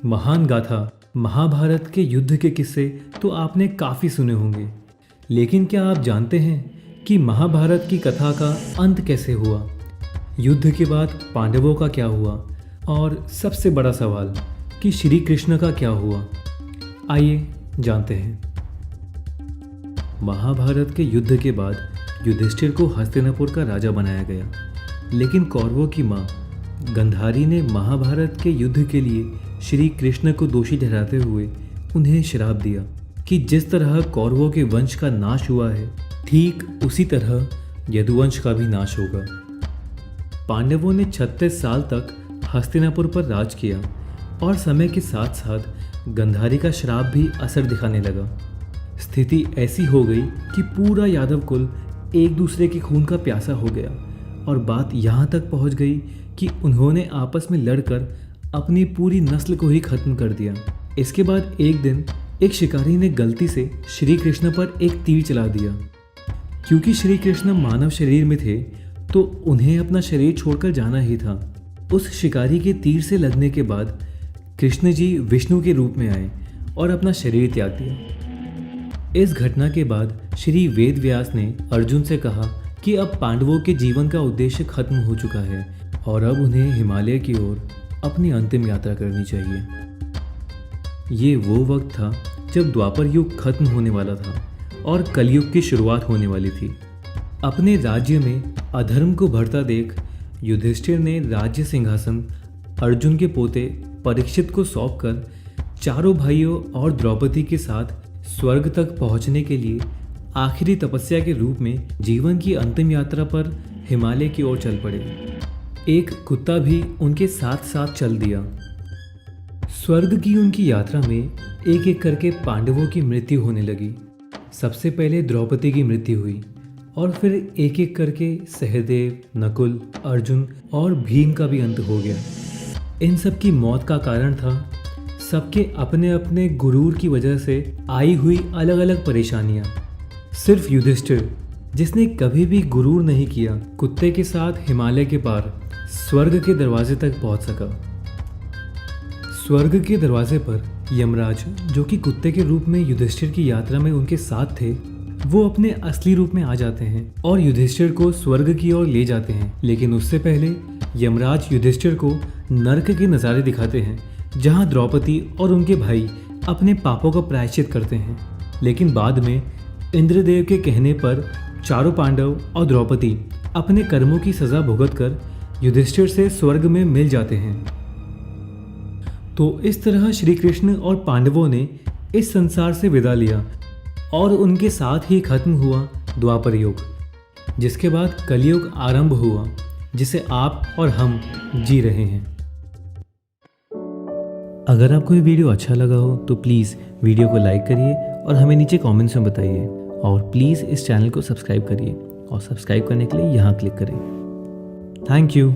महान गाथा महाभारत के युद्ध के किस्से तो आपने काफ़ी सुने होंगे, लेकिन क्या आप जानते हैं कि महाभारत की कथा का अंत कैसे हुआ? युद्ध के बाद पांडवों का क्या हुआ? और सबसे बड़ा सवाल कि श्री कृष्ण का क्या हुआ? आइए जानते हैं। महाभारत के युद्ध के बाद युधिष्ठिर को हस्तिनापुर का राजा बनाया गया, लेकिन कौरवों की माँ गंधारी ने महाभारत के युद्ध के लिए श्री कृष्ण को दोषी ठहराते हुए उन्हें श्राप दिया कि जिस तरह कौरवों के वंश का नाश हुआ है, ठीक उसी तरह यदुवंश का भी नाश होगा। पांडवों ने 36 साल तक हस्तिनापुर पर राज किया और समय के साथ साथ गंधारी का श्राप भी असर दिखाने लगा। स्थिति ऐसी हो गई कि पूरा यादव कुल एक दूसरे के खून का प्यासा हो गया और बात यहाँ तक पहुँच गई कि उन्होंने आपस में लड़कर अपनी पूरी नस्ल को ही खत्म कर दिया। इसके बाद एक दिन एक शिकारी ने गलती से श्री कृष्ण पर एक तीर चला दिया। क्योंकि श्री कृष्ण मानव शरीर में थे तो उन्हें अपना शरीर छोड़कर जाना ही था। उस शिकारी के तीर से लगने के बाद कृष्ण जी विष्णु के रूप में आए और अपना शरीर त्याग दिया। इस घटना के बाद श्री वेद व्यास ने अर्जुन से कहा कि अब पांडवों के जीवन का उद्देश्य खत्म हो चुका है और अब उन्हें हिमालय की ओर अपनी अंतिम यात्रा करनी चाहिए। ये वो वक्त था जब द्वापर युग खत्म होने वाला था और कलयुग की शुरुआत होने वाली थी। अपने राज्य में अधर्म को बढ़ता देख युधिष्ठिर ने राज्य सिंहासन अर्जुन के पोते परीक्षित को सौंपकर चारों भाइयों और द्रौपदी के साथ स्वर्ग तक पहुंचने के लिए आखिरी तपस्या के रूप में जीवन की अंतिम यात्रा पर हिमालय की ओर चल पड़े। एक कुत्ता भी उनके साथ साथ चल दिया। स्वर्ग की उनकी यात्रा में एक एक करके पांडवों की मृत्यु होने लगी। सबसे पहले द्रौपदी की मृत्यु हुई और फिर एक एक करके सहदेव, नकुल, अर्जुन और भीम का भी अंत हो गया। इन सब की मौत का कारण था सबके अपने अपने गुरूर की वजह से आई हुई अलग अलग परेशानियां। सिर्फ युधिष्ठिर, जिसने कभी भी गुरूर नहीं किया, कुत्ते के साथ हिमालय के पार स्वर्ग के दरवाजे तक पहुंच सका। स्वर्ग के दरवाजे पर यमराज, जो कि कुत्ते के रूप में युधिष्ठिर की यात्रा में उनके साथ थे, वो अपने असली रूप में आ जाते हैं और युधिष्ठिर को स्वर्ग की ओर ले जाते हैं। लेकिन उससे पहले यमराज युधिष्ठिर को नरक के नज़ारे दिखाते हैं, जहां द्रौपदी और उनके भाई अपने पापों का प्रायश्चित करते हैं। लेकिन बाद में इंद्रदेव के कहने पर चारों पांडव और द्रौपदी अपने कर्मों की सजा भुगतकर युधिष्ठिर से स्वर्ग में मिल जाते हैं। तो इस तरह श्री कृष्ण और पांडवों ने इस संसार से विदा लिया और उनके साथ ही खत्म हुआ द्वापर युग, जिसके बाद कलयुग आरंभ हुआ, जिसे आप और हम जी रहे हैं। अगर आपको ये वीडियो अच्छा लगा हो तो प्लीज़ वीडियो को लाइक करिए और हमें नीचे कमेंट्स में बताइए, और प्लीज़ इस चैनल को सब्सक्राइब करिए और सब्सक्राइब करने के लिए यहाँ क्लिक करें। Thank you.